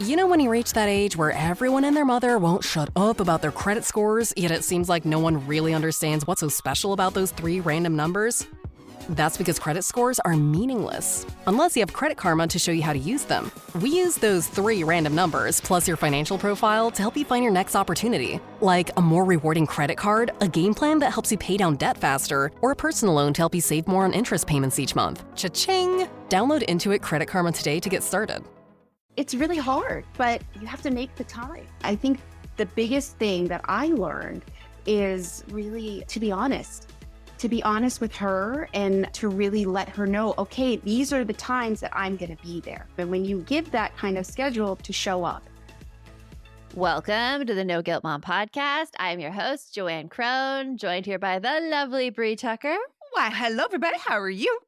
You know when you reach that age where everyone and their mother won't shut up about their credit scores, yet it seems like no one really understands what's so special about those 3 random numbers? That's because credit scores are meaningless, unless you have Credit Karma to show you how to use them. We use those 3 random numbers, plus your financial profile, to help you find your next opportunity. Like a more rewarding credit card, a game plan that helps you pay down debt faster, or a personal loan to help you save more on interest payments each month. Cha-ching! Download Intuit Credit Karma today to get started. It's really hard, but you have to make the time. I think the biggest thing that I learned is really to be honest with her and to really let her know, okay, these are the times that I'm going to be there. And when you give that kind of schedule, to show up. Welcome to the No Guilt Mom podcast. I am your host, Joanne Crone, joined here by the lovely Bree Tucker. Why, hello, everybody. How are you?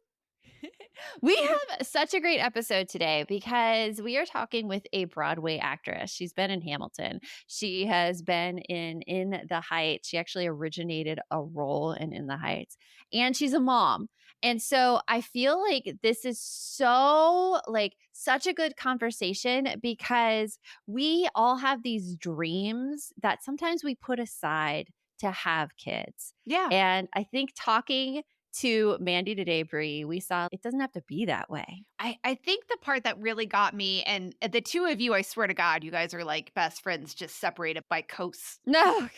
We have such a great episode today because we are talking with a Broadway actress. She's been in Hamilton. She has been in the Heights. She actually originated a role in the Heights. And she's a mom. And so I feel like this is such a good conversation because we all have these dreams that sometimes we put aside to have kids. Yeah. And I think talking to Mandy today, Bree, we saw it doesn't have to be that way. I think the part that really got me, and the two of you, I swear to God, you guys are like best friends, just separated by coasts. No.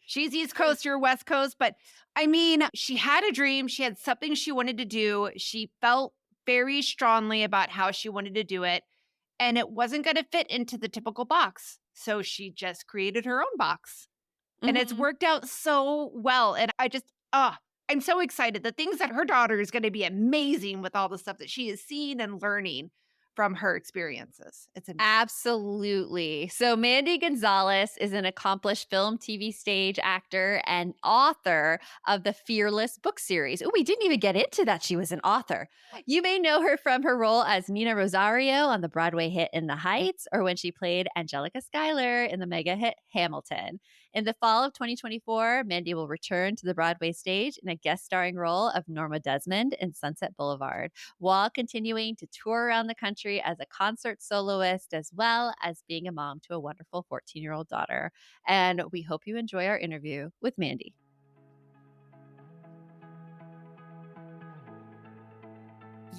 She's East Coast, you're West Coast. But I mean, she had a dream. She had something she wanted to do. She felt very strongly about how she wanted to do it. And it wasn't going to fit into the typical box. So she just created her own box. And it's worked out so well. And I'm so excited. The things that her daughter is going to be amazing with all the stuff that she is seeing and learning from her experiences. It's amazing. Absolutely. So Mandy Gonzalez is an accomplished film, TV, stage actor, and author of the Fearless book series. Oh, we didn't even get into that. She was an author. You may know her from her role as Nina Rosario on the Broadway hit In the Heights, or when she played Angelica Schuyler in the mega hit Hamilton. In the fall of 2024, Mandy will return to the Broadway stage in a guest starring role of Norma Desmond in Sunset Boulevard, while continuing to tour around the country as a concert soloist, as well as being a mom to a wonderful 14-year-old daughter. And we hope you enjoy our interview with Mandy.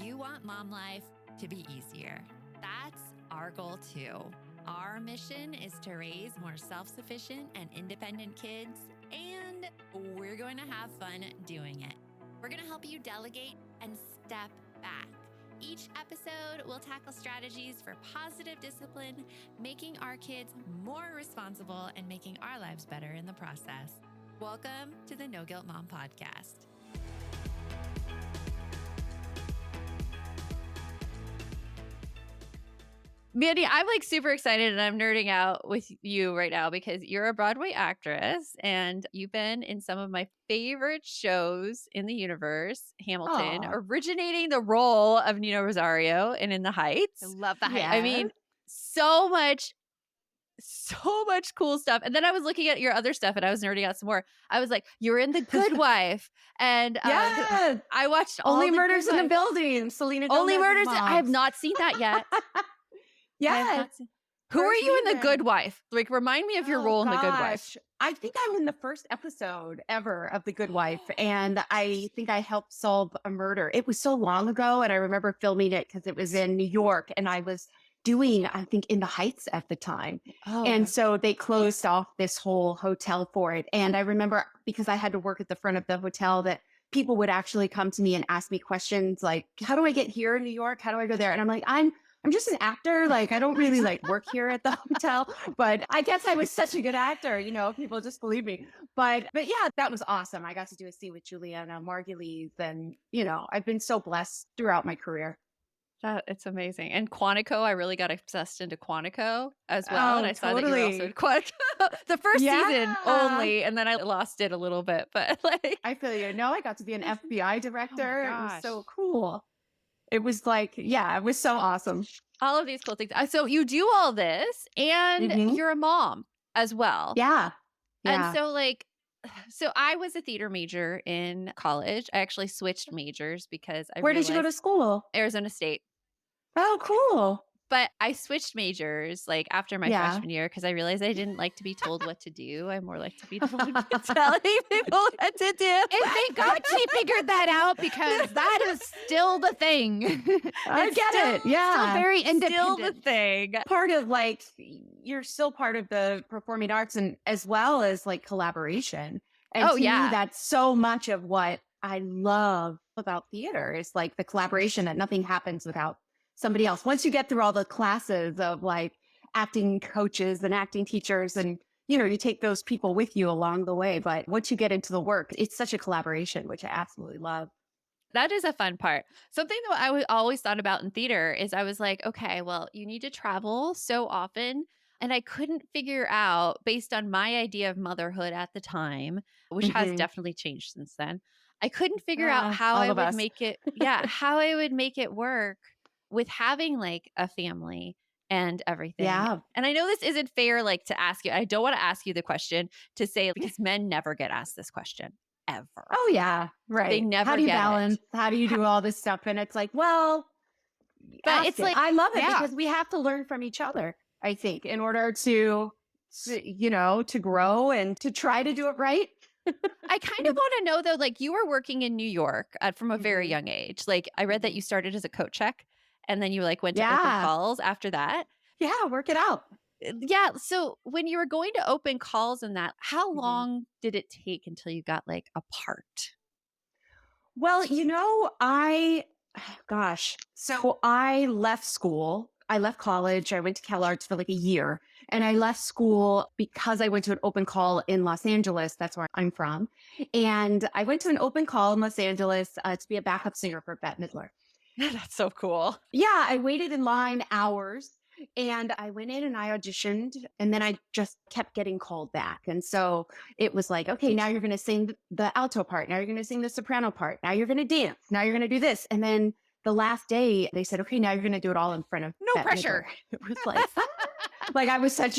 You want mom life to be easier. That's our goal too. Our mission is to raise more self-sufficient and independent kids, and we're going to have fun doing it. We're going to help you delegate and step back. Each episode will tackle strategies for positive discipline, making our kids more responsible and making our lives better in the process. Welcome to the No Guilt Mom podcast. Mandy, I'm super excited and I'm nerding out with you right now because you're a Broadway actress and you've been in some of my favorite shows in the universe, Hamilton, originating the role of Nina Rosario in the Heights. I love the Heights. Yeah. I mean, so much cool stuff. And then I was looking at your other stuff and I was nerding out some more. I was like, you're in The Good Wife. And Yeah. I watched all Only The Murders Good in the Wife. Building. Selena Only Gomez's Murders. mom. I have not seen that yet. Yeah. Who are you in The season. Good Wife? Remind me of your role in The Good Wife. I think I'm in the first episode ever of The Good Wife, and I think I helped solve a murder. It was so long ago, and I remember filming it because it was in New York, and I was doing, I think, In the Heights at the time. And so they closed off this whole hotel for it. And I remember, because I had to work at the front of the hotel, that people would actually come to me and ask me questions like, how do I get here in New York? How do I go there? And I'm like, I'm just an actor. Like, I don't really work here at the hotel, but I guess I was such a good actor, people just believe me. But yeah, that was awesome. I got to do a scene with Juliana Margulies, and, I've been so blessed throughout my career. It's amazing. And Quantico, I really got obsessed into Quantico as well. Oh, And I saw that you were also totally. in Quantico. The first season Yeah. only, and then I lost it a little bit. But I feel you. No, I got to be an FBI director. It was gosh. so cool. It was it was so awesome. all of these cool things. So you do all this, and Mhm. you're a mom as well. Yeah. Yeah. And so I was a theater major in college. I actually switched majors because Where did you go to school? Arizona State. Oh, cool. But I switched majors like after my Yeah. freshman year because I realized I didn't like to be told what to do. I more like to be the one telling people what to do. And thank God she figured that out because that is still the thing. I It's get still, it. Yeah. Still very Still the independent. thing. Part of like, you're still part of the performing arts and as well as like collaboration. And Oh, to me, yeah. that's so much of what I love about theater is like the collaboration that nothing happens without somebody else. Once you get through all the classes of like acting coaches and acting teachers and you take those people with you along the way. But once you get into the work, it's such a collaboration, which I absolutely love. That is a fun part. Something that always thought about in theater is I was like, okay, well, you need to travel so often. And I couldn't figure out, based on my idea of motherhood at the time, which has Mhm. definitely changed since then, I couldn't figure out how All I of would us. make it, how I would make it work with having like a family and everything. Yeah. And I know this isn't fair, like to ask you, I don't want to ask you the question to say, because men never get asked this question ever. Oh, yeah. Right. never How do you get it. balance? How do you do all this stuff? And it's like, well, But ask it's it. like, I love it yeah. because we have to learn from each other, I think, in order to grow and to try to do it right. I kind of want to know though, like you were working in New York from a very Mhm. young age. Like I read that you started as a coat check and then you like went to open Yeah. calls after that. Yeah. Work it out. Yeah. So when you were going to open calls and that, how Mhm. long did it take until you got like a part? Well, gosh, so I left school. I left college. I went to CalArts for like a year and I left school because I went to an open call in Los Angeles. That's where I'm from. And I went to an open call in Los Angeles to be a backup singer for Bette Midler. That's so cool. Yeah, I waited in line hours and I went in and I auditioned and then I just kept getting called back. And so it was like, okay, now you're going to sing the alto part. Now you're going to sing the soprano part. Now you're going to dance. Now you're going to do this. And then the last day they said, okay, now you're going to do it all in front of No Bette pressure. Midler. It was like I was such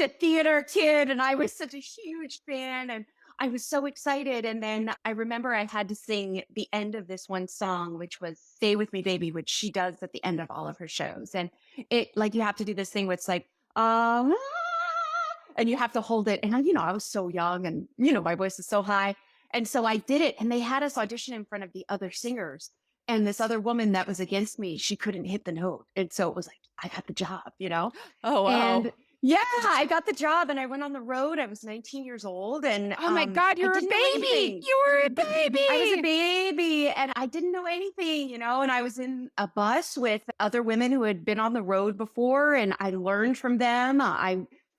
a theater kid and I was such a huge fan and I was so excited. And then I remember I had to sing the end of this one song, which was Stay With Me, Baby, which she does at the end of all of her shows. And it like you have to do this thing where it's like, and you have to hold it. And I was so young and my voice is so high. And so I did it. And they had us audition in front of the other singers. And this other woman that was against me, she couldn't hit the note. And so it was like, I got the job. Oh, wow. And yeah, I got the job and I went on the road. I was 19 years old and Oh my God, I you're a didn't know baby. anything. You were a baby. I was a baby and I didn't know anything, and I was in a bus with other women who had been on the road before and I learned from them.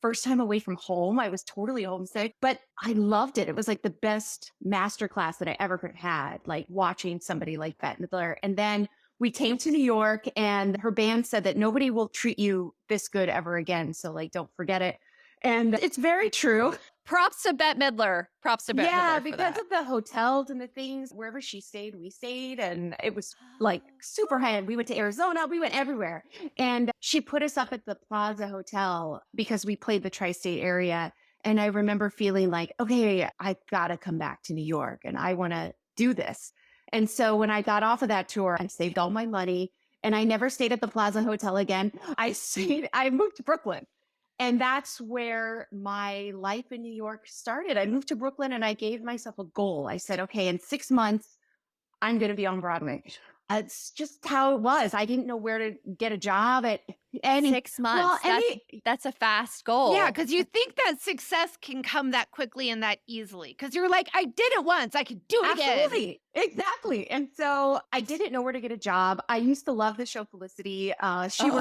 First time away from home, I was totally homesick, but I loved it. It was like the best masterclass that I ever had, like watching somebody like Bette Midler. And then we came to New York and her band said that nobody will treat you this good ever again. So like, don't forget it. And it's very true. Props to Bette Midler. Props to Bette Yeah, Midler for because that. of the hotels and the things, wherever she stayed, we stayed. And it was like super high end. We went to Arizona, we went everywhere. And she put us up at the Plaza Hotel because we played the tri-state area. And I remember feeling like, okay, I've got to come back to New York and I want to do this. And so when I got off of that tour, I saved all my money and I never stayed at the Plaza Hotel again. I moved to Brooklyn. And that's where my life in New York started. I moved to Brooklyn and I gave myself a goal. I said, okay, in 6 months, I'm going to be on Broadway. It's just how it was. I didn't know where to get a job at any 6 months. That's a fast goal. Yeah, because you think that success can come that quickly and that easily. Because you're like, I did it once, I could do it again. Absolutely. Exactly. And so I didn't know where to get a job. I used to love the show Felicity. She worked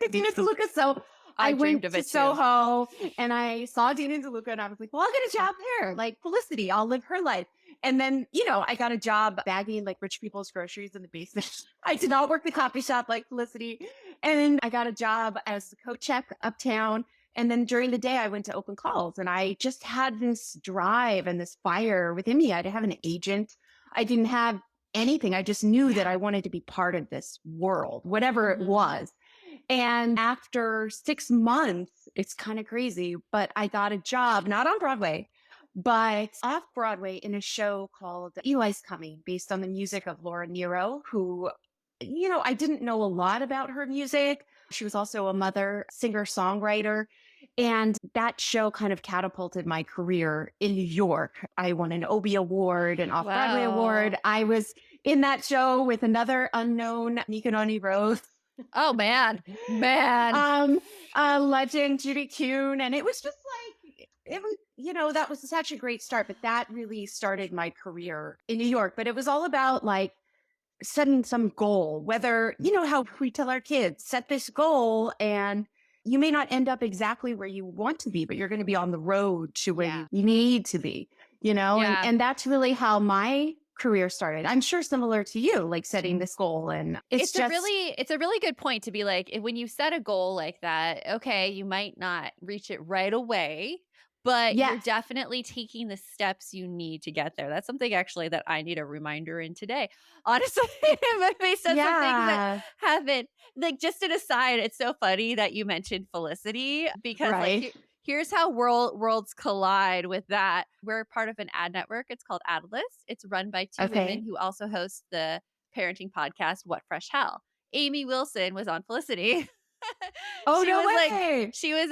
with Dina DeLuca. So I dreamed went of to it too. Soho and I saw Dina DeLuca and I was like, well, I'll get a job there. Like Felicity, I'll live her life. And then, I got a job bagging like rich people's groceries in the basement. I did not work the coffee shop like Felicity. And then I got a job as a coat check uptown. And then during the day, I went to open calls and I just had this drive and this fire within me. I didn't have an agent. I didn't have anything. I just knew that I wanted to be part of this world, whatever it was. And after 6 months, it's kind of crazy, but I got a job, not on Broadway, but off Broadway in a show called Eli's Coming, based on the music of Laura Nyro, who I didn't know a lot about her music. She was also a mother, singer, songwriter. And that show kind of catapulted my career in New York. I won an Obie Award, an Off Broadway Award. Wow. I was in that show with another unknown Nicanoni Rose, Oh, man. Man. a legend, Judy Kuhn. And it was just like, it was, that was such a great start. But that really started my career in New York. But it was all about like, setting some goal, whether, how we tell our kids, set this goal and you may not end up exactly where you want to be, but you're going to be on the road to where Yeah. you need to be, Yeah. and that's really how my career started. I'm sure similar to you, like setting this goal. And It's a really good point to be like, when you set a goal like that, okay, you might not reach it right away, but you're yes, definitely taking the steps you need to get there. That's something actually that I need a reminder in today. Honestly, based on some things that yeah, haven't, like, just an aside, it's so funny that you mentioned Felicity because right. here's how worlds collide with that. We're part of an ad network. It's called Adlist. It's run by two women Okay. who also host the parenting podcast, What Fresh Hell. Amy Wilson was on Felicity. Oh, She no was like, way. she was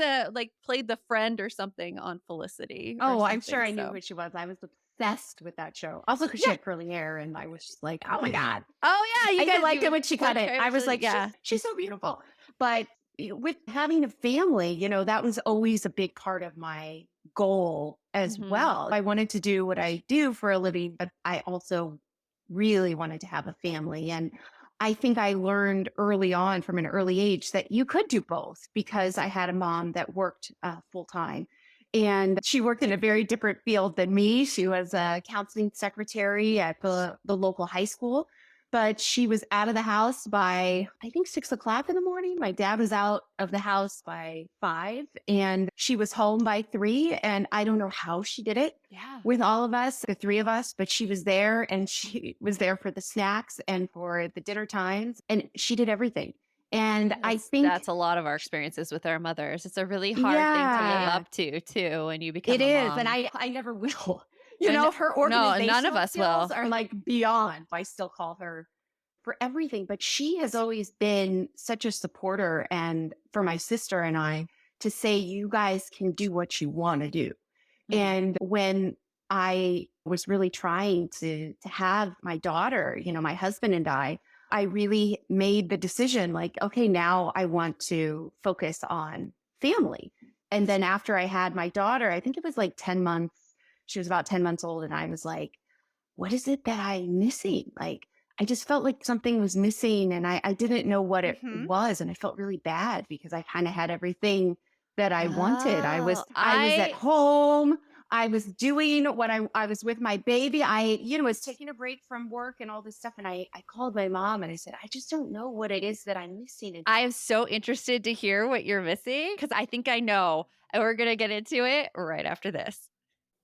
played the friend or something on Felicity or Oh, I'm something. sure I knew So, who she was. I was obsessed with that show. Also, because she yeah. had curly hair, and I was just like, oh my God. Oh yeah, I you guys liked you it when she cut it. portray I was Felicity. like, Yeah. she's so beautiful. But with having a family, that was always a big part of my goal as Mhm. well. I wanted to do what I do for a living, but I also really wanted to have a family. And I think I learned early on from an early age that you could do both because I had a mom that worked full time. And she worked in a very different field than me. She was a counseling secretary at the local high school, but she was out of the house by, I think, 6 o'clock in the morning. My dad was out of the house by 5, and she was home by 3. And I don't know how she did it Yeah. with all of us, the 3 of us, but she was there, and she was there for the snacks and for the dinner times, and she did everything. And I think, That's a lot of our experiences with our mothers. It's a really hard thing to live yeah, up to too when you become it a is. And mom. I never will. And Her no, none of organizational us skills will. are like beyond. I still call her for everything, but she has always been such a supporter, and for my sister and I, to say, you guys can do what you want to do. Mhm. And when I was really trying to have my daughter, my husband and I really made the decision like, okay, now I want to focus on family. And then after I had my daughter, I think it was like 10 months, she was about 10 months old. And I was like, what is it that I'm missing? Like, I just felt like something was missing, and I didn't know what it Mhm. was. And I felt really bad because I kind of had everything that I wanted. Oh, I was at home. I was doing what I was with my baby. I, was taking a break from work and all this stuff. And I called my mom and I said, I just don't know what it is that I'm missing. And I am so interested to hear what you're missing because I think I know. And we're going to get into it right after this.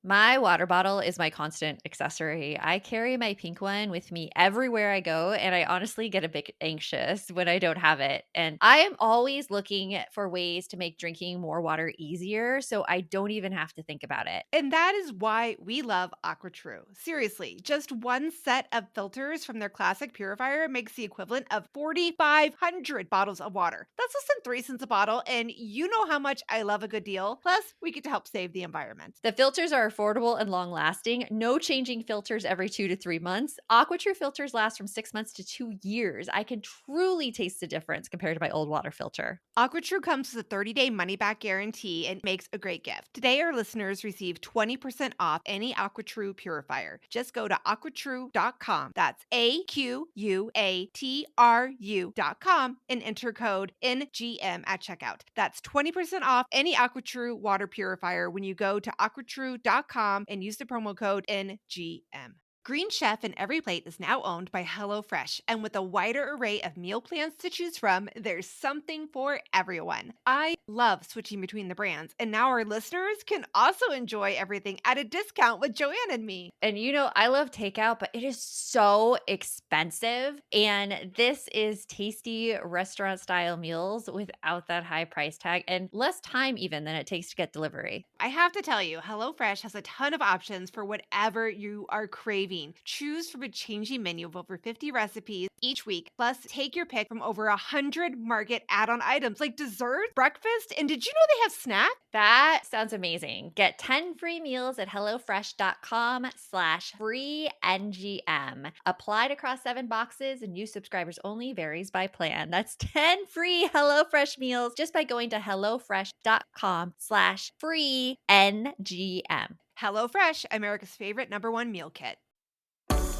My water bottle is my constant accessory. I carry my pink one with me everywhere I go, and I honestly get a bit anxious when I don't have it. And I am always looking for ways to make drinking more water easier so I don't even have to think about it. And that is why we love AquaTrue. Seriously, just one set of filters from their classic purifier makes the equivalent of 4,500 bottles of water. That's less than 3 cents a bottle, and you know how much I love a good deal. Plus, we get to help save the environment. The filters are affordable and long lasting. No changing filters every 2 to 3 months. AquaTrue filters last from 6 months to 2 years. I can truly taste the difference compared to my old water filter. AquaTrue comes with a 30-day money-back guarantee and makes a great gift. Today, our listeners receive 20% off any AquaTrue purifier. Just go to aquatrue.com. That's AQUATRU.com and enter code NGM at checkout. That's 20% off any AquaTrue water purifier when you go to aquatrue.com and use the promo code NGM. Green Chef in Every Plate is now owned by HelloFresh, and with a wider array of meal plans to choose from, there's something for everyone. I love switching between the brands, and now our listeners can also enjoy everything at a discount with Joanne and me. And I love takeout, but it is so expensive. And this is tasty restaurant style meals without that high price tag and less time even than it takes to get delivery. I have to tell you, HelloFresh has a ton of options for whatever you are craving craving. Choose from a changing menu of over 50 recipes each week. Plus, take your pick from over 100 Market add-on items like dessert, breakfast, and did you know they have snacks? That sounds amazing. Get 10 free meals at HelloFresh.com/free NGM. Applied across 7 boxes and new subscribers only, varies by plan. That's 10 free HelloFresh meals just by going to HelloFresh.com/free NGM. HelloFresh, America's favorite #1 meal kit.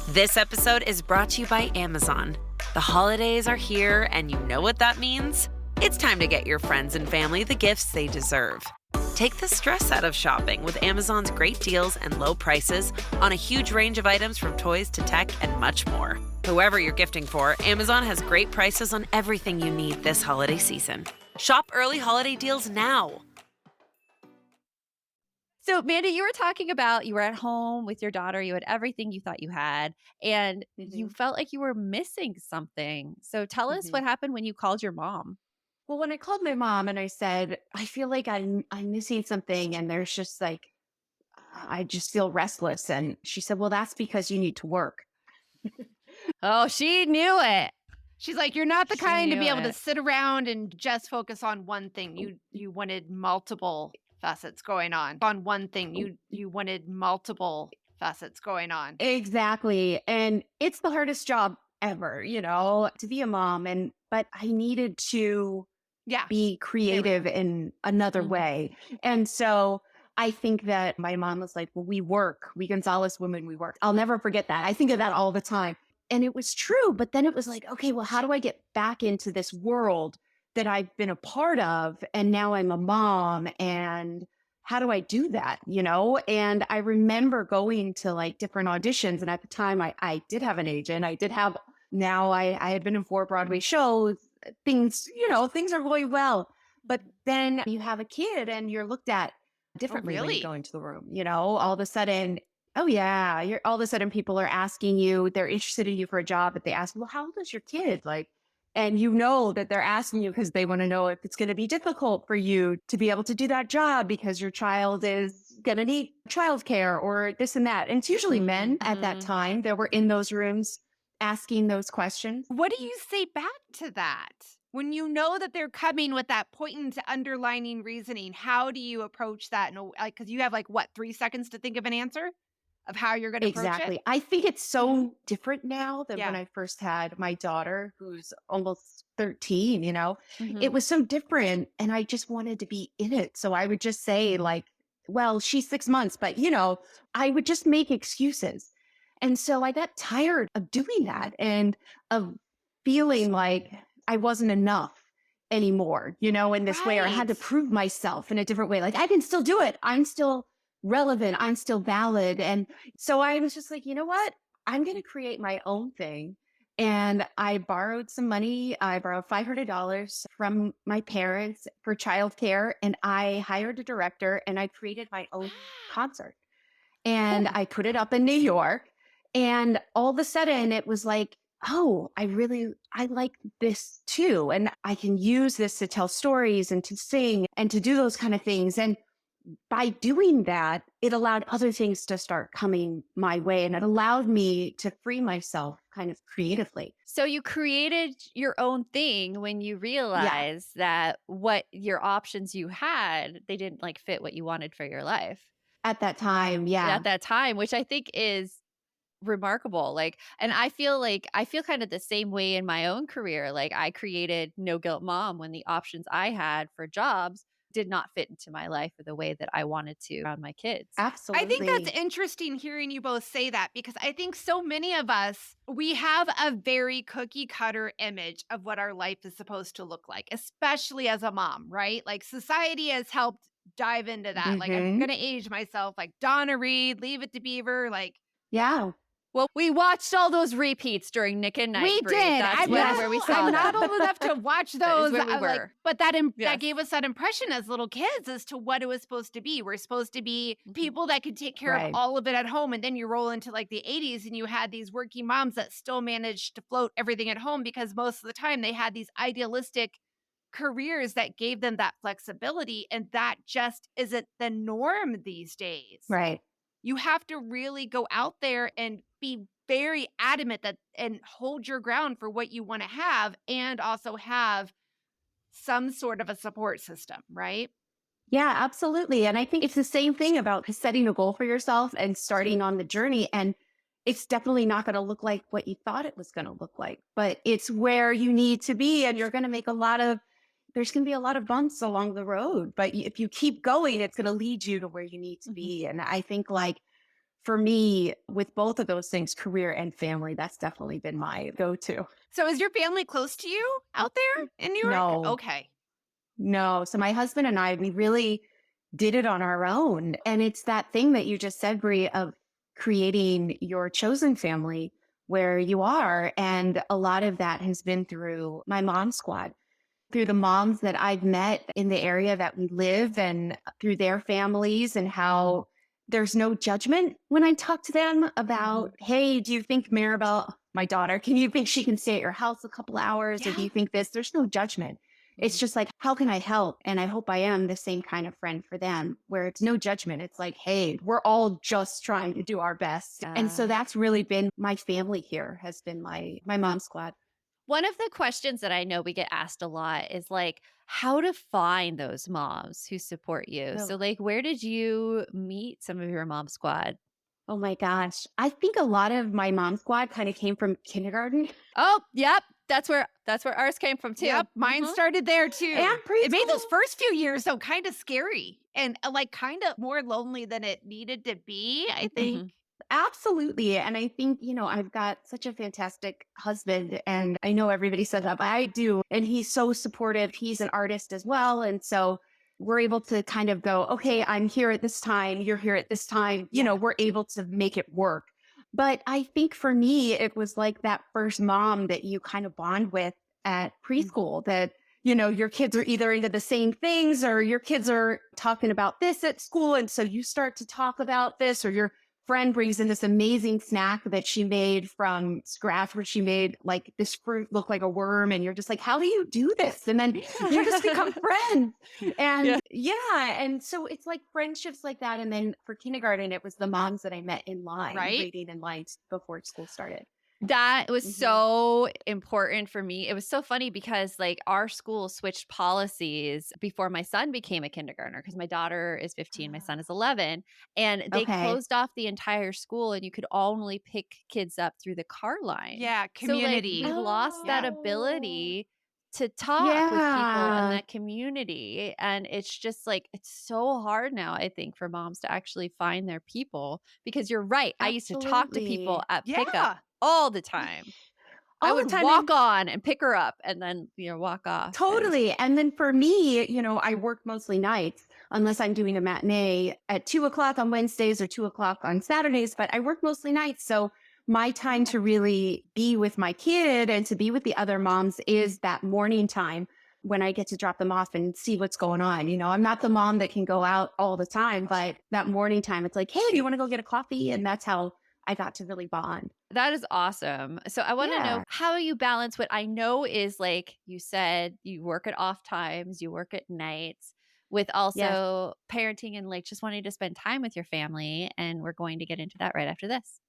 This episode is brought to you by Amazon. The holidays are here, and you know what that means. It's time to get your friends and family the gifts they deserve. Take the stress out of shopping with Amazon's great deals and low prices on a huge range of items from toys to tech and much more. Whoever you're gifting for, Amazon has great prices on everything you need this holiday season. Shop early holiday deals now. So, Mandy, you were talking about you were at home with your daughter, you had everything you thought you had, and you felt like you were missing something. So, tell us what happened when you called your mom. Well, when I called my mom and I said, I feel like I'm missing something, and there's just like, I just feel restless. And she said, well, that's because you need to work. Oh, she knew it. She's like, you're not the She kind to knew be able to it. sit around and just focus on one thing. You wanted multiple facets going on. On one thing, you wanted multiple facets going on. Exactly. And it's the hardest job ever, to be a mom. But I needed to Yeah. be creative in another way. And so I think that my mom was like, well, we Gonzalez women, we work. I'll never forget that. I think of that all the time. And it was true. But then it was like, okay, well, how do I get back into this world that I've been a part of? And now I'm a mom, and how do I do that? And I remember going to like different auditions. And at the time I did have an agent. I had been in 4 Broadway shows. Things are going well. But then you have a kid and you're looked at differently when really? you go into the room. All of a sudden, oh yeah, all of a sudden people are asking you, they're interested in you for a job, but they ask, well, how old is your kid? And that they're asking you because they want to know if it's going to be difficult for you to be able to do that job because your child is going to need childcare or this and that. And it's usually men at that time that were in those rooms asking those questions. What do you say back to that? When you know that they're coming with that poignant underlining reasoning, how do you approach that? Because you have 3 seconds to think of an answer of how you're going to approach Exactly. it? I think it's so different now than when I first had my daughter, who's almost 13, It was so different, and I just wanted to be in it. So I would just say well, she's 6 months, but I would just make excuses. And so I got tired of doing that and of feeling like I wasn't enough anymore, in this way, or I had to Right. prove myself in a different way. Like I can still do it. I'm still relevant. I'm still valid. And so I was just like, you know what? I'm going to create my own thing. And I borrowed some money. I borrowed $500 from my parents for childcare. And I hired a director and I created my own concert. And I put it up in New York. And all of a sudden it was like, oh, I like this too. And I can use this to tell stories and to sing and to do those kind of things. And by doing that, it allowed other things to start coming my way. And it allowed me to free myself kind of creatively. So you created your own thing when you realized that what your options you had, they didn't fit what you wanted for your life. At that time, yeah. At that time, which I think is remarkable. And I feel kind of the same way in my own career. I created No Guilt Mom when the options I had for jobs did not fit into my life or the way that I wanted to around my kids. Absolutely. I think that's interesting hearing you both say that, because I think so many of us, we have a very cookie cutter image of what our life is supposed to look like, especially as a mom, right? Society has helped dive into that. I'm going to age myself like Donna Reed, Leave It to Beaver. Yeah. Well, we watched all those repeats during Nick and Night. We Brie. did. That's where we saw I'm them. not old enough to watch those. where we were. But that Yes. gave us that impression as little kids as to what it was supposed to be. We're supposed to be people that could take care of all of it at home. And then you roll into the 80s and you had these working moms that still managed to float everything at home because most of the time they had these idealistic careers that gave them that flexibility. And that just isn't the norm these days. Right. you have to really go out there and be very adamant that and hold your ground for what you want to have, and also have some sort of a support system, right? Yeah, absolutely. And I think it's the same thing about setting a goal for yourself and starting on the journey. And it's definitely not going to look like what you thought it was going to look like, but it's where you need to be. And you're going to make there's going to be a lot of bumps along the road. But if you keep going, it's going to lead you to where you need to be. And I think, like, for me, with both of those things, career and family, that's definitely been my go-to. So is your family close to you out there in New York? No. Okay. No. So my husband and I, we really did it on our own. And it's that thing that you just said, Brie, of creating your chosen family where you are. And a lot of that has been through my mom squad, through the moms that I've met in the area that we live, and through their families, and how there's no judgment when I talk to them about, hey, do you think Maribel, my daughter, can you think she can stay at your house a couple hours? Or do you think this? There's no judgment. It's just like, how can I help? And I hope I am the same kind of friend for them, where it's no judgment. It's like, hey, we're all just trying to do our best. And so that's really been my family here, has been my mom squad. One of the questions that I know we get asked a lot is like, how to find those moms who support you. So like, where did you meet some of your mom squad? Oh my gosh. I think a lot of my mom squad kind of came from kindergarten. Oh, yep. That's where ours came from too. Yep, mine started there too. And It made those first few years though kind of scary and like kind of more lonely than it needed to be, I think. Absolutely. And I think, I've got such a fantastic husband, and I know everybody says that, but I do. And he's so supportive. He's an artist as well. And so we're able to kind of go, okay, I'm here at this time, you're here at this time. We're able to make it work. But I think for me, it was like that first mom that you kind of bond with at preschool, that, your kids are either into the same things, or your kids are talking about this at school. And so you start to talk about this, or your friend brings in this amazing snack that she made from scratch, where she made like this fruit look like a worm. And you're just like, how do you do this? And then you just become friends. And and so it's like friendships like that. And then for kindergarten, it was the moms that I met in line, waiting in line before school started. That was so important for me. It was so funny because like our school switched policies before my son became a kindergartner, because my daughter is 15, my son is 11, and they closed off the entire school, and you could only pick kids up through the car line. Yeah, community. So like, we lost that ability to talk with people in that community. And it's just like, it's so hard now, I think, for moms to actually find their people, because you're right. I used to talk to people at pickup all the time. I would walk on and pick her up and then, walk off. Totally. And then for me, I work mostly nights, unless I'm doing a matinee at 2:00 on Wednesdays or 2:00 on Saturdays, but I work mostly nights. So my time to really be with my kid and to be with the other moms is that morning time, when I get to drop them off and see what's going on. I'm not the mom that can go out all the time, but that morning time, it's like, hey, do you want to go get a coffee? And that's how I got to really bond. That is awesome. So I want to know how you balance what I know is, like you said, you work at off times, you work at nights, with also parenting and like just wanting to spend time with your family. And we're going to get into that right after this.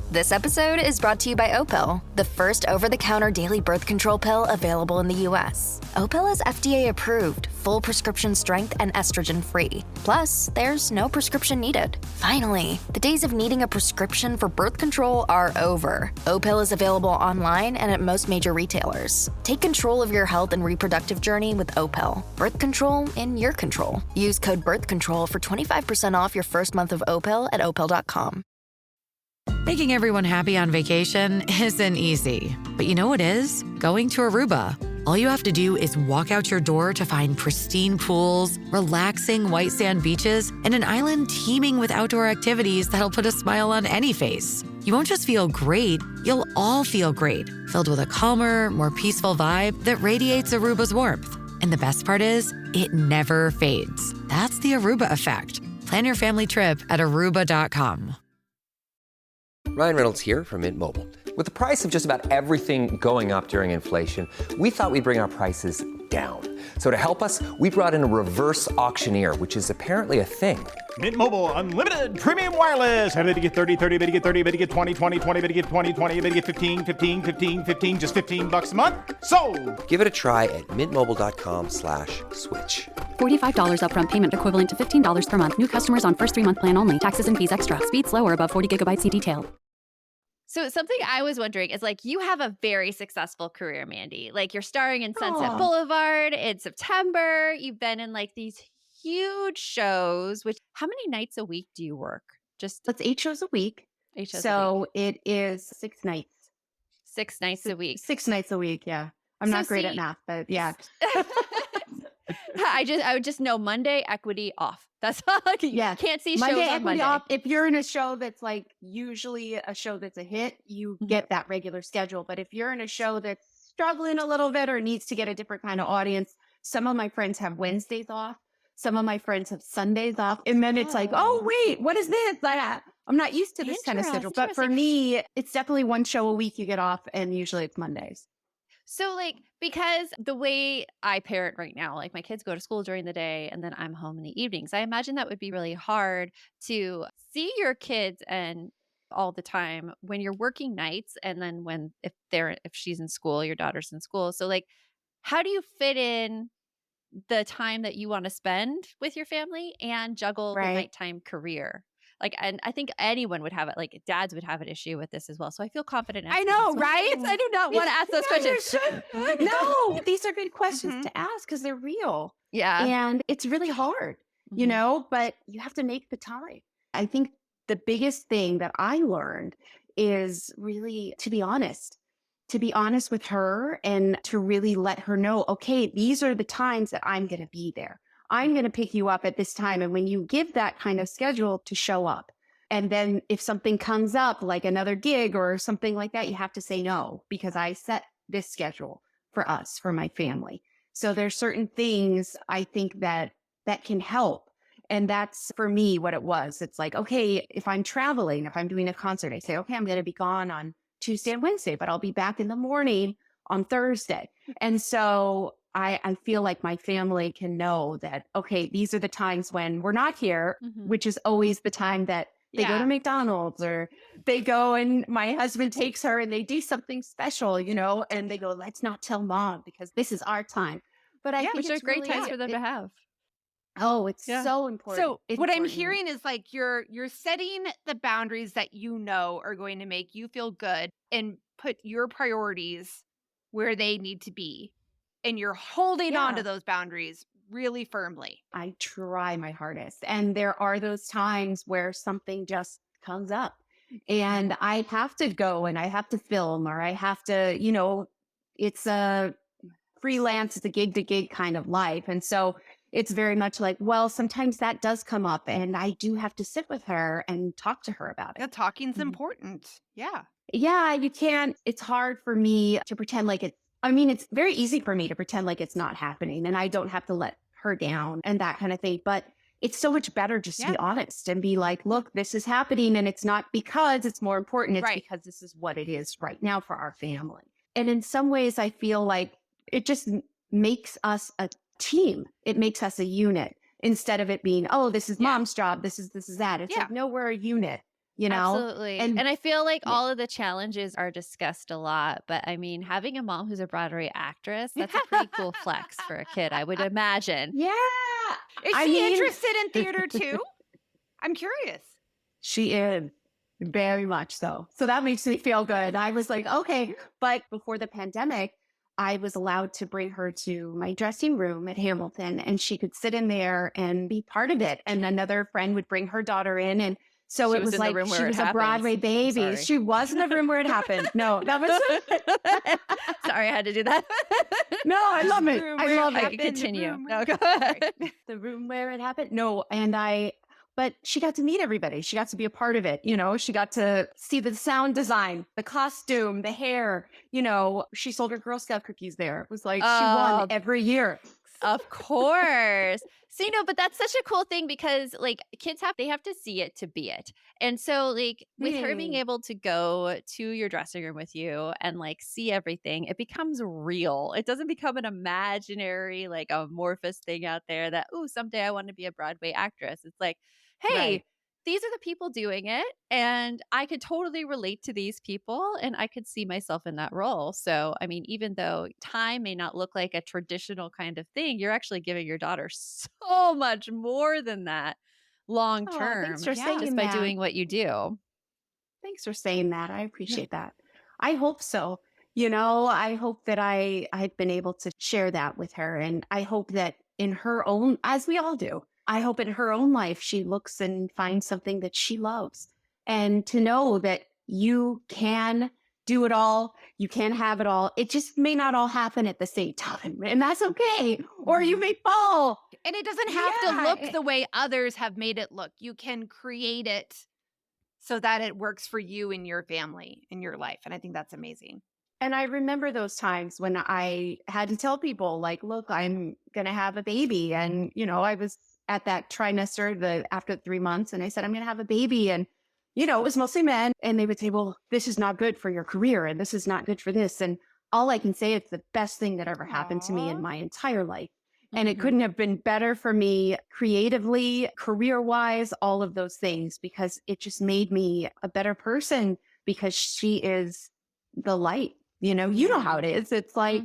This episode is brought to you by Opill, the first over-the-counter daily birth control pill available in the U.S. Opill is FDA approved, full prescription strength, and estrogen-free. Plus, there's no prescription needed. Finally, the days of needing a prescription for birth control are over. Opill is available online and at most major retailers. Take control of your health and reproductive journey with Opill. Birth control in your control. Use code BIRTHCONTROL for 25% off your first month of Opill at Opill.com. Making everyone happy on vacation isn't easy, but you know what is? Going to Aruba. All you have to do is walk out your door to find pristine pools, relaxing white sand beaches, and an island teeming with outdoor activities that'll put a smile on any face. You won't just feel great, you'll all feel great, filled with a calmer, more peaceful vibe that radiates Aruba's warmth. And the best part is, it never fades. That's the Aruba effect. Plan your family trip at Aruba.com. Ryan Reynolds here from Mint Mobile. With the price of just about everything going up during inflation, we thought we'd bring our prices down. So to help us, we brought in a reverse auctioneer, which is apparently a thing. Mint Mobile Unlimited Premium Wireless. How to get 30, 30, bit to get 30, bit to get 20, 20, 20, bit to get 20, 20, bit to get 15, 15, 15, 15, just $15 a month? Sold! Give it a try at mintmobile.com/switch. $45 upfront payment equivalent to $15 per month. New customers on first 3-month plan only. Taxes and fees extra. Speed slower above 40 gigabytes. See detail. So something I was wondering is like, you have a very successful career, Mandy. Like, you're starring in Sunset Boulevard in September. You've been in like these huge shows, which how many nights a week do you work? Just It's 8 shows a week. 8 shows a So week. it is 6 nights. 6 nights a week. 6 nights a week, yeah. I'm So not great at see- math, but yeah. I would just know Monday equity off. That's all. You Yeah. can't see Monday shows on equity Monday. off. If you're in a show that's like usually a show that's a hit, you get that regular schedule. But if you're in a show that's struggling a little bit or needs to get a different kind of audience, some of my friends have Wednesdays off. Some of my friends have Sundays off. And then it's like, oh, wait, what is this? I'm not used to this kind of schedule. But for me, it's definitely one show a week you get off. And usually it's Mondays. So like, because the way I parent right now, like my kids go to school during the day and then I'm home in the evenings, I imagine that would be really hard to see your kids and all the time when you're working nights and then if she's in school, your daughter's in school. So like, how do you fit in the time that you want to spend with your family and juggle the nighttime career? Like, and I think anyone would have it, like dads would have an issue with this as well. So I feel confident. I know, right? I do not want to ask those questions. No, these are good questions to ask because they're real. Yeah. And it's really hard, you know, but you have to make the time. I think the biggest thing that I learned is really to be honest with her and to really let her know, okay, these are the times that I'm going to be there. I'm going to pick you up at this time. And when you give that kind of schedule, to show up. And then if something comes up, like another gig or something like that, you have to say no, because I set this schedule for us, for my family. So there's certain things I think that can help. And that's for me what it was. It's like, okay, if I'm traveling, if I'm doing a concert, I say, okay, I'm going to be gone on Tuesday and Wednesday, but I'll be back in the morning on Thursday. And so I feel like my family can know that, okay, these are the times when we're not here, which is always the time that they go to McDonald's or they go and my husband takes her and they do something special, you know, and they go, let's not tell mom because this is our time. But I think which it's are great really, times for them to have. Oh, it's so important. So what I'm hearing is like you're setting the boundaries that you know are going to make you feel good and put your priorities where they need to be. And you're holding on to those boundaries really firmly. I try my hardest. And there are those times where something just comes up and I have to go and I have to film or I have to, you know, it's a freelance, it's a gig to gig kind of life. And so it's very much like, well, sometimes that does come up and I do have to sit with her and talk to her about it. Yeah, talking's important. Yeah. Yeah, you can't. It's hard for me to pretend like it's very easy for me to pretend like it's not happening and I don't have to let her down and that kind of thing. But it's so much better just to be honest and be like, look, this is happening. And it's not because it's more important. It's because this is what it is right now for our family. And in some ways, I feel like it just makes us a team. It makes us a unit instead of it being, oh, this is mom's job. This is that. It's like, no, we're a unit. You know? Absolutely. And I feel like all of the challenges are discussed a lot. But I mean, having a mom who's a Broadway actress, that's a pretty cool flex for a kid, I would imagine. Yeah. Is she interested in theater too? I'm curious. She is. Very much so. So that makes me feel good. I was like, okay. But before the pandemic, I was allowed to bring her to my dressing room at Hamilton and she could sit in there and be part of it. And another friend would bring her daughter in and so it was like she was a Broadway baby. She was in the room where it happened. No, that was sorry, I had to do that. No, I love it. I love it. I can continue. No, go ahead. The room where it happened. No, but she got to meet everybody. She got to be a part of it. You know, she got to see the sound design, the costume, the hair. You know, she sold her Girl Scout cookies there. It was like she won every year. Of course. So, but that's such a cool thing because like kids they have to see it to be it. And so like with her being able to go to your dressing room with you and like see everything, it becomes real. It doesn't become an imaginary, like amorphous thing out there that, oh, someday I want to be a Broadway actress. It's like, hey, Right. these are the people doing it. And I could totally relate to these people and I could see myself in that role. So, I mean, even though time may not look like a traditional kind of thing, you're actually giving your daughter so much more than that long Oh, term thanks for just saying by that. doing what you do. Thanks for saying that. I appreciate that. I hope so. I hope that I've been able to share that with her. And I hope that in her own, as we all do, I hope in her own life, she looks and finds something that she loves. And to know that you can do it all, you can have it all. It just may not all happen at the same time. And that's okay. Or you may fall. And it doesn't have to look the way others have made it look. You can create it so that it works for you and your family in your life. And I think that's amazing. And I remember those times when I had to tell people, like, look, I'm going to have a baby. And, I was at that trimester, after 3 months, and I said, I'm going to have a baby. And, it was mostly men. And they would say, well, this is not good for your career. And this is not good for this. And all I can say, it's the best thing that ever happened to me in my entire life. And it couldn't have been better for me creatively, career-wise, all of those things, because it just made me a better person because she is the light. You know how it is. It's like,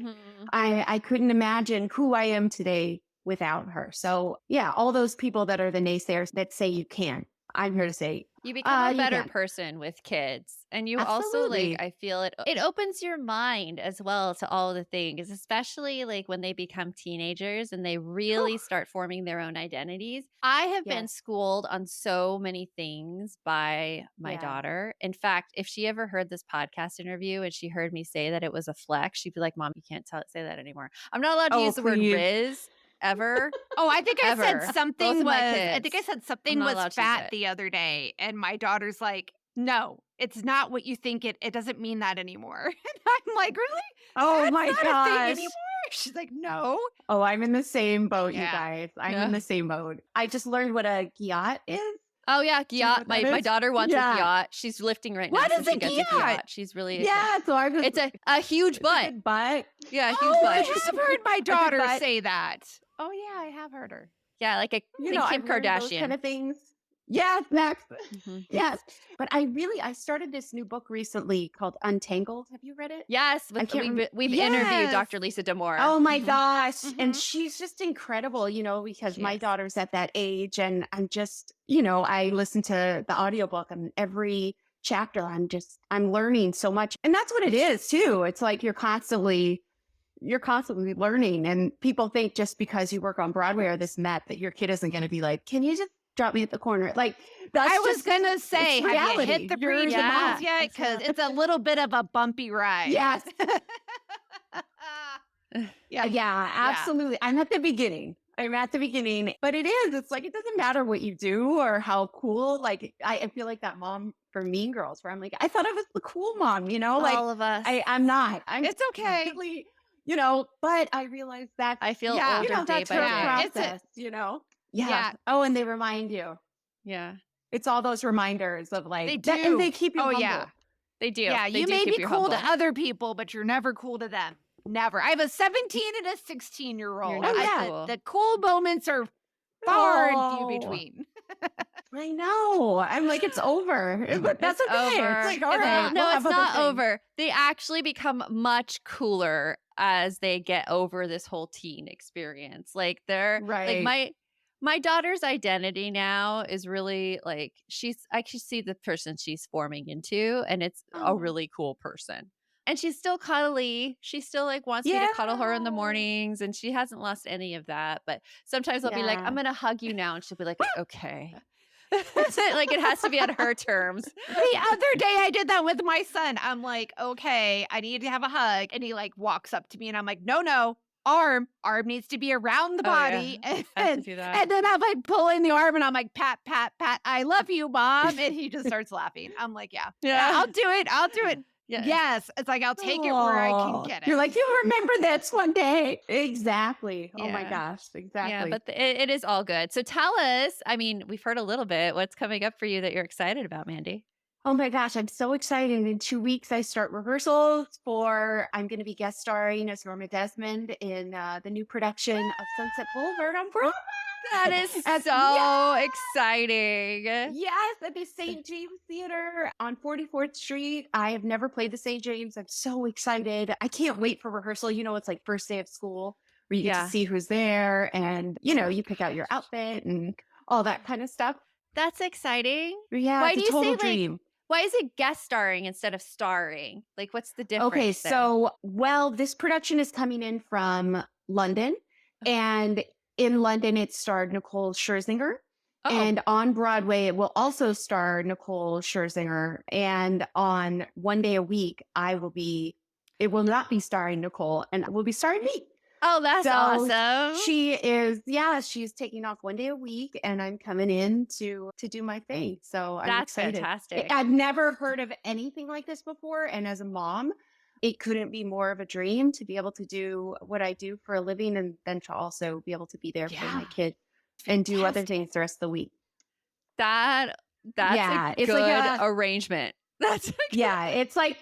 I couldn't imagine who I am today without her. So yeah, all those people that are the naysayers that say you can't, I'm here to say, you become a better can. person with kids. And you Absolutely. also I feel it opens your mind as well to all the things, especially like when they become teenagers and they really start forming their own identities. I have been schooled on so many things by my daughter. In fact, if she ever heard this podcast interview and she heard me say that it was a flex, she'd be like, Mom, you can't say that anymore. I'm not allowed to use the word Riz ever. Oh, I think I said something not allowed was to use fat it. the other day. And my daughter's like, no, it's not what you think it doesn't mean that anymore. And I'm like, really? Oh That's my not a thing gosh. anymore? She's like, no. Oh, I'm in the same boat, you Yeah. guys. I'm in the same boat. I just learned what a gyat is. Oh yeah, you know gyat. what My that is? daughter wants Yeah. a gyat. She's lifting right now. What so is she a gets gyat? She's really Yeah, so I was. It's a huge butt. Good butt. Yeah, a huge Oh, I butt. have heard my daughter butt. say that. Oh, yeah, I have heard her. Yeah, like a You like know, Kim I've learned those Kardashian. kind of things. Yes, Max. Mhm. Yes. But I started this new book recently called Untangled. Have you read it? Yes, I can't we've interviewed Yes. Dr. Lisa Damore. Oh my gosh. Mhm. And she's just incredible, because She my is. daughter's at that age and I'm just, I listen to the audiobook and every chapter I'm learning so much. And that's what it is too. It's like you're constantly learning, and people think just because you work on Broadway or this Met that your kid isn't going to be like, can you just drop me at the corner? Like that's I was just going to say, it's have you reality. hit the You're the pre-jump mom. yet? Because it's a little bit of a bumpy ride. Yes. Yeah. Yeah, absolutely. I'm at the beginning, but it is. It's like, it doesn't matter what you do or how cool. Like, I feel like that mom for Mean Girls, where I'm like, I thought I was the cool mom, like all of us. I'm not. It's okay. Really, but I realized that, I feel Yeah. older day that's by her day. It's a- process, Yeah. Yeah. Oh, and they remind you. Yeah, It's all those reminders of like, They that- do. and they keep you Oh, humble. yeah. they do. Yeah, They you do may keep be you cool to humble. other people, but you're never cool to them. Never. I have a 17 and a 16-year-old. You're never cool. The cool moments are far and Oh. few between. I know. I'm like, it's over. But that's It's okay. over. It's like, all It's right. not- no, we'll it's have other not things. over. They actually become much cooler as they get over this whole teen experience. Like they're Right. like my daughter's identity now is really like I can see the person she's forming into, and it's Oh. a really cool person. And she's still cuddly. She still like wants me to cuddle her in the Yeah. mornings, and she hasn't lost any of that. But sometimes I'll be like, Yeah. I'm gonna hug you now, and she'll be like, okay. Like it has to be on her terms. The other day I did that with my son. I'm like, okay, I need to have a hug. And he like walks up to me and I'm like, no, arm needs to be around the Oh, yeah. body. Has to And, do that. and then I'm like pulling the arm and I'm like, pat, I love you, Mom. And he just starts laughing. I'm like, yeah, I'll do it. Yeah. Yes. It's like, I'll take it where I can get it. You're like, you'll remember this one day. Exactly. Oh my Yeah. gosh. Exactly. Yeah, but it is all good. So tell us, I mean, we've heard a little bit. What's coming up for you that you're excited about, Mandy? Oh my gosh, I'm so excited. In 2 weeks, I start rehearsals I'm going to be guest starring as Norma Desmond in the new production of Sunset Boulevard on Broadway. That is As- so exciting. Yes, at the St. James Theater on 44th Street. I have never played the St. James. I'm so excited. I can't wait for rehearsal. You know, it's like first day of school where you get Yeah. to see who's there and, you know, you pick out your outfit and all that kind of stuff. That's exciting. Yeah, Why it's do a you total say, like, dream. Why is it guest starring instead of starring? Like, what's the difference? Okay, there? so, well, this production is coming in from London, and in London, it starred Nicole Scherzinger. Oh. And on Broadway, it will also star Nicole Scherzinger. And on one day a week, it will not be starring Nicole, and it will be starring me. Oh, that's So awesome. she's taking off one day a week, and I'm coming in to do my thing. So I'm That's excited. fantastic. I've never heard of anything like this before, and as a mom, it couldn't be more of a dream to be able to do what I do for a living, and then to also be able to be there for my kid and do other things the rest of the week. That's Yeah, a it's good like arrangement. That's a good- Yeah, it's like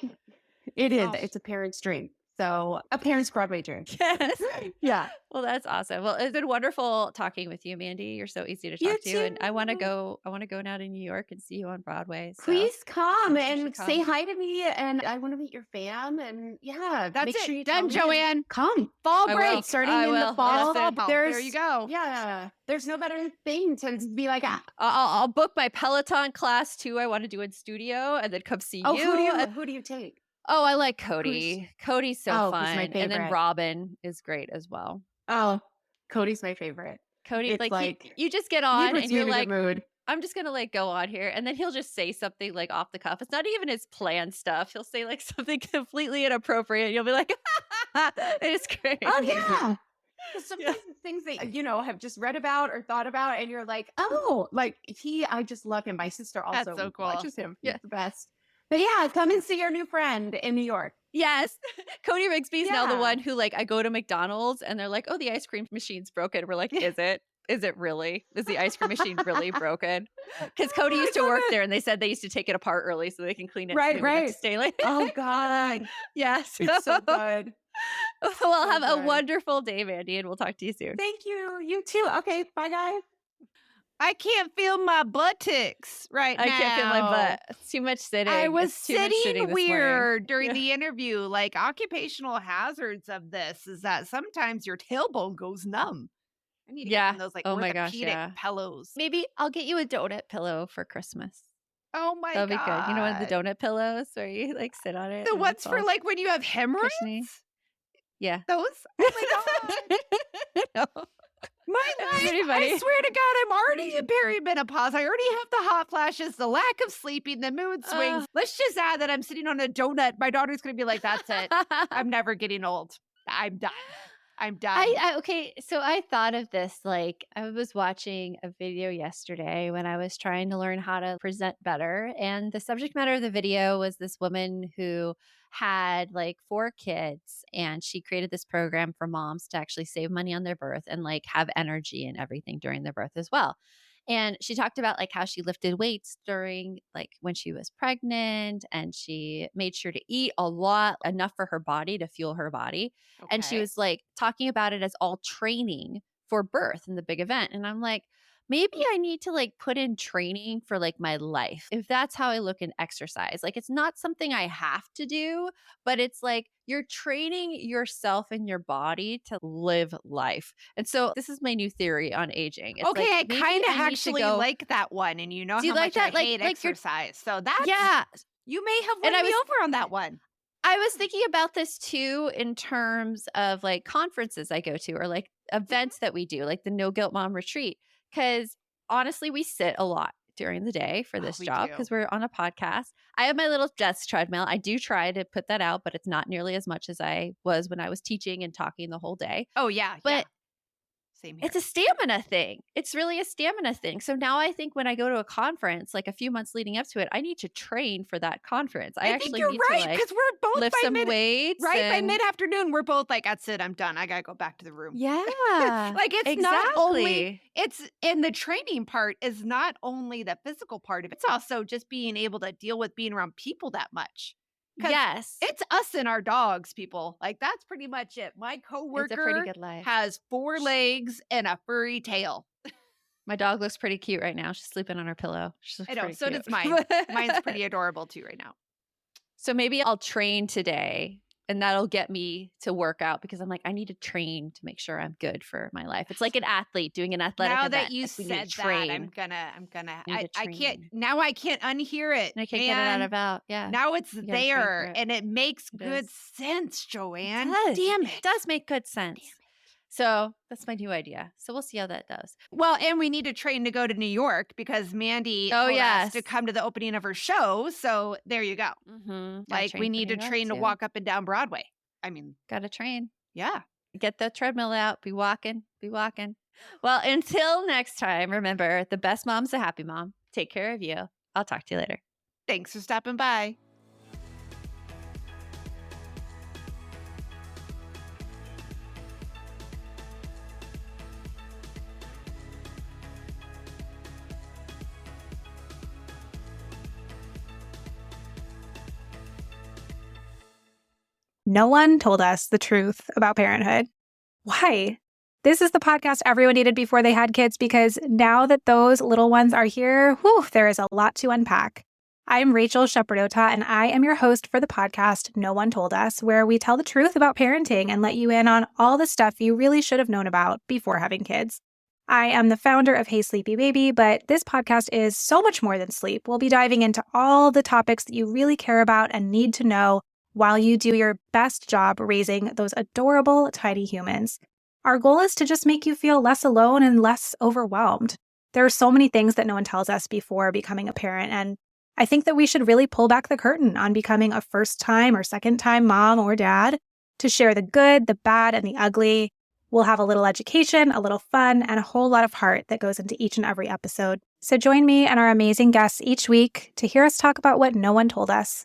it is. Oh. It's a parent's dream. So a parent's Broadway dream. Yes. Yeah. Well, that's awesome. Well, it's been wonderful talking with you, Mandy. You're so easy to You talk to, and I want to too. go. I want to go now to New York and see you on Broadway. So. Please come you and should come. say hi to me, and I want to meet your fam. And yeah, That's make it. sure you Done, tell me and Joanne. Come fall I break will. starting I in will. the fall. Yes, there you go. Yeah, there's no better thing to be like, I'll book my Peloton class too. I want to do in studio and then come see oh, you. who do you take? Oh, I like Cody. Cody's so Oh, fun. he's my And then favorite. Robin is great as well. Oh, Cody's my favorite. Cody, It's like, like- you just get He on puts and me you're in a like, good mood. I'm just gonna like go on here, and then he'll just say something like off the cuff. It's not even his planned stuff. He'll say like something completely inappropriate. You'll be like, it's great. Oh yeah. Sometimes it's things that have just read about or thought about, and you're like, oh, like I just love him. My sister also That's so cool. watches him. He's Yeah. the best. But yeah, come and see your new friend in New York. Yes. Cody Rigsby's now the Yeah. one who, like, I go to McDonald's and they're like, oh, the ice cream machine's broken. We're like, is it? Is it really? Is the ice cream machine really broken? Because Cody used to work there and they said they used to take it apart early so they can clean it. Right, so they wouldn't have right. to stay late. Oh God, Yes. it's so good. Well, so have a good. wonderful day, Mandy, and we'll talk to you soon. Thank you. You too. Okay, bye guys. I can't feel my buttocks right now. I can't feel my butt. It's too much sitting. I was It's too much sitting this weird morning. during Yeah. the interview. Like, occupational hazards of this is that sometimes your tailbone goes numb. I need to get one of those like Oh my orthopedic gosh, yeah. pillows. Maybe I'll get you a donut pillow for Christmas. Oh my That'll god, be good. You know, one of the donut pillows where you like sit on it. The and ones it's for all like when you have hemorrhoids. cushiony. Yeah. Those. Oh my god. No. My life, Pretty I funny. swear to God, I'm already in perimenopause. I already have the hot flashes, the lack of sleeping, the mood swings. Let's just add that I'm sitting on a donut. My daughter's going to be like, that's it. I'm never getting old. I'm done. I'm done. Okay, so I thought of this, like, I was watching a video yesterday when I was trying to learn how to present better. And the subject matter of the video was this woman who had like 4 kids, and she created this program for moms to actually save money on their birth and like have energy and everything during their birth as well. And she talked about like how she lifted weights during like when she was pregnant, and she made sure to eat a lot, enough for her body to fuel her body. And she Okay. was like talking about it as all training for birth and the big event. And I'm like, maybe I need to like put in training for like my life. If that's how I look in exercise, like it's not something I have to do, but it's like you're training yourself and your body to live life. And so this is my new theory on aging. It's Okay, like, I maybe kind of need to actually go- like that one, and you know Do you how like much that? I Like- hate like you're- exercise. So that's Yeah. You may have And won I me was- over on that one. I was thinking about this too in terms of like conferences I go to or like events that we do, like the No Guilt Mom Retreat. Because honestly, we sit a lot during the day for this we job do. because we're on a podcast. I have my little desk treadmill. I do try to put that out, but it's not nearly as much as I was when I was teaching and talking the whole day. Oh yeah, But Same here. It's a stamina thing. It's really a stamina thing. So now I think when I go to a conference, like a few months leading up to it, I need to train for that conference. I think actually you're need right, to like because we're both lift by some weights. Right, by and- mid-afternoon, we're both like, that's it, I'm done. I gotta go back to the room. Yeah. Like it's exactly. not only it's in the training part is not only the physical part of it, it's also just being able to deal with being around people that much. 'Cause Yes. It's us and our dogs, people. Like that's pretty much it. My It's a pretty coworker good life. has 4 legs and a furry tail. My dog looks pretty cute right now. She's sleeping on her pillow. She looks I know, pretty so cute. does mine. Mine's pretty adorable too right now. So maybe I'll train today and that'll get me to work out because I'm like, I need to train to make sure I'm good for my life. It's like an athlete doing an athletic Now event. that you Like, we need to said train. that, I'm gonna Need to I can't train. now I can't unhear it. And I can't get it out of out. Yeah. Now it's You gotta train there for it. and it makes It good is. sense, Joanne. It does. Damn It does make good sense. So that's my new idea. So we'll see how that does. Well, and we need to train to go to New York because Mandy Oh, told us yes. to come to the opening of her show. So there you go. Mm-hmm. Like we need to train to walk up and down Broadway. I mean, Got to train. yeah. Get the treadmill out. Be walking. Be walking. Well, until next time, remember the best mom's a happy mom. Take care of you. I'll talk to you later. Thanks for stopping by. No one told us the truth about parenthood. Why? This is the podcast everyone needed before they had kids because now that those little ones are here, there is a lot to unpack. I'm Rachel Shepardota, and I am your host for the podcast No One Told Us, where we tell the truth about parenting and let you in on all the stuff you really should have known about before having kids. I am the founder of Hey Sleepy Baby, but this podcast is so much more than sleep. We'll be diving into all the topics that you really care about and need to know while you do your best job raising those adorable, tiny humans. Our goal is to just make you feel less alone and less overwhelmed. There are so many things that no one tells us before becoming a parent, and I think that we should really pull back the curtain on becoming a first-time or second-time mom or dad to share the good, the bad, and the ugly. We'll have a little education, a little fun, and a whole lot of heart that goes into each and every episode. So join me and our amazing guests each week to hear us talk about what no one told us.